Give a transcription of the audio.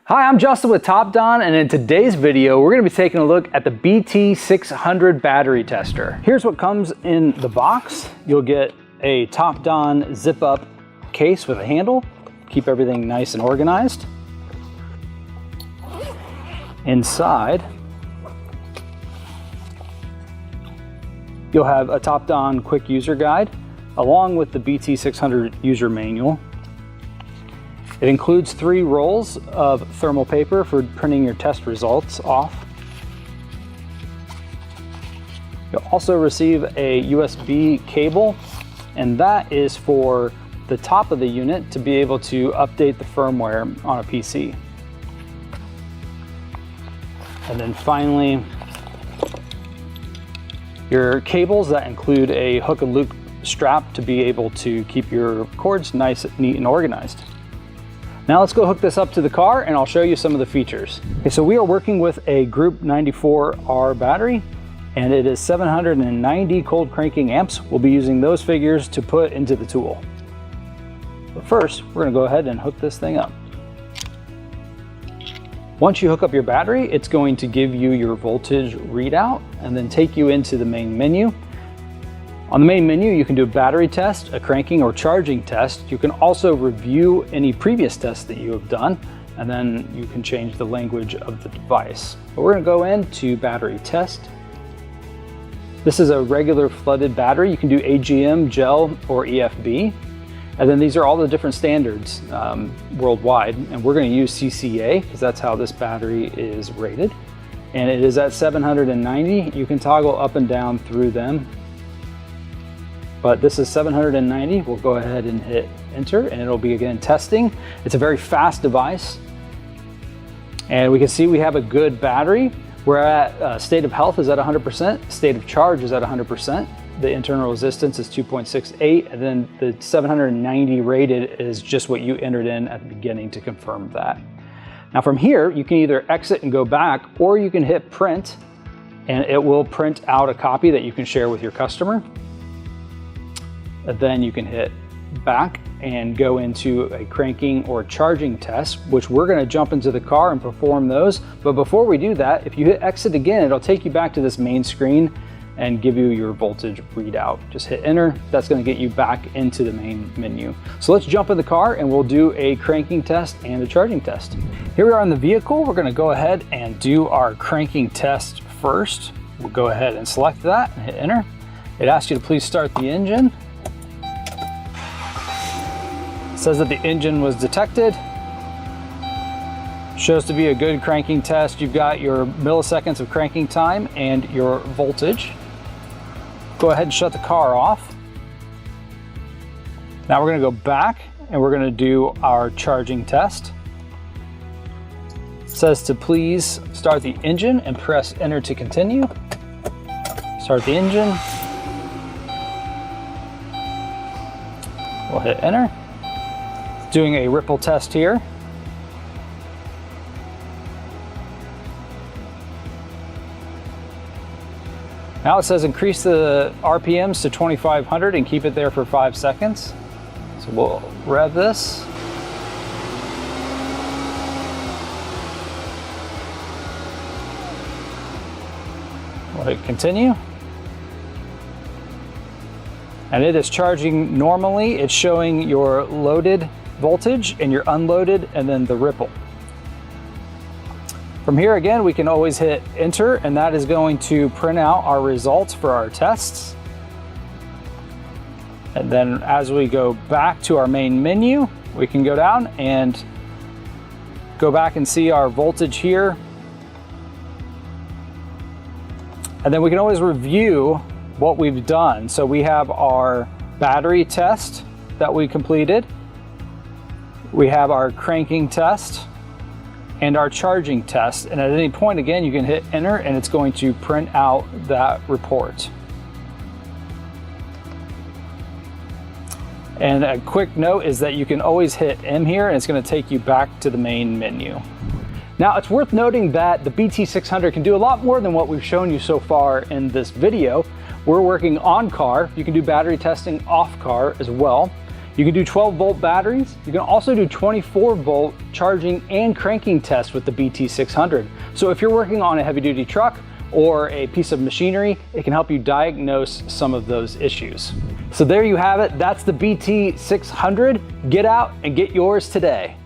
Hi, I'm Justin with TOPDON, and in today's video, we're going to be taking a look at the BT600 battery tester. Here's what comes in the box. You'll get a TOPDON zip-up case with a handle. Keep everything nice and organized. Inside, you'll have a TOPDON quick user guide, along with the BT600 user manual. It includes 3 rolls of thermal paper for printing your test results off. You'll also receive a USB cable, and that is for the top of the unit to be able to update the firmware on a PC. And then finally, your cables that include a hook and loop strap to be able to keep your cords nice, neat, and organized. Now let's go hook this up to the car and I'll show you some of the features. Okay, so we are working with a Group 94R battery, and it is 790 cold cranking amps. We'll be using those figures to put into the tool. But first, we're gonna go ahead and hook this thing up. Once you hook up your battery, it's going to give you your voltage readout and then take you into the main menu. On the main menu, you can do a battery test, a cranking or charging test. You can also review any previous tests that you have done, and then you can change the language of the device. But we're gonna go into battery test. This is a regular flooded battery. You can do AGM, gel, or EFB. And then these are all the different standards worldwide. And we're gonna use CCA because that's how this battery is rated. And it is at 790. You can toggle up and down through them. But this is 790. We'll go ahead and hit enter and it'll be again testing. It's a very fast device. And we can see we have a good battery. We're at state of health is at 100%, state of charge is at 100%. The internal resistance is 2.68, and then the 790 rated is just what you entered in at the beginning to confirm that. Now from here, you can either exit and go back, or you can hit print and it will print out a copy that you can share with your customer. Then you can hit back and go into a cranking or charging test, which we're going to jump into the car and perform those. But before we do that, if you hit exit again, it'll take you back to this main screen and give you your voltage readout. Just hit enter. That's going to get you back into the main menu. So let's jump in the car and we'll do a cranking test and a charging test. Here we are in the vehicle. We're going to go ahead and do our cranking test first. We'll go ahead and select that and hit enter. It asks you to please start the engine. It says that the engine was detected. Shows to be a good cranking test. You've got your milliseconds of cranking time and your voltage. Go ahead and shut the car off. Now we're going to go back and we're going to do our charging test. It says to please start the engine and press enter to continue. Start the engine. We'll hit enter. Doing a ripple test here. Now it says increase the RPMs to 2500 and keep it there for 5 seconds. So we'll rev this. We'll hit continue. And it is charging normally. It's showing your loaded voltage and your unloaded and then the ripple. From here again, we can always hit enter and that is going to print out our results for our tests. And then as we go back to our main menu, we can go down and go back and see our voltage here. And then we can always review what we've done. So we have our battery test that we completed. We have our cranking test and our charging test. And at any point, again, you can hit enter and it's going to print out that report. And a quick note is that you can always hit M here and it's going to take you back to the main menu. Now it's worth noting that the BT600 can do a lot more than what we've shown you so far in this video. We're working on car. You can do battery testing off car as well. You can do 12-volt batteries. You can also do 24-volt charging and cranking tests with the BT600. So if you're working on a heavy-duty truck or a piece of machinery, it can help you diagnose some of those issues. So there you have it. That's the BT600. Get out and get yours today.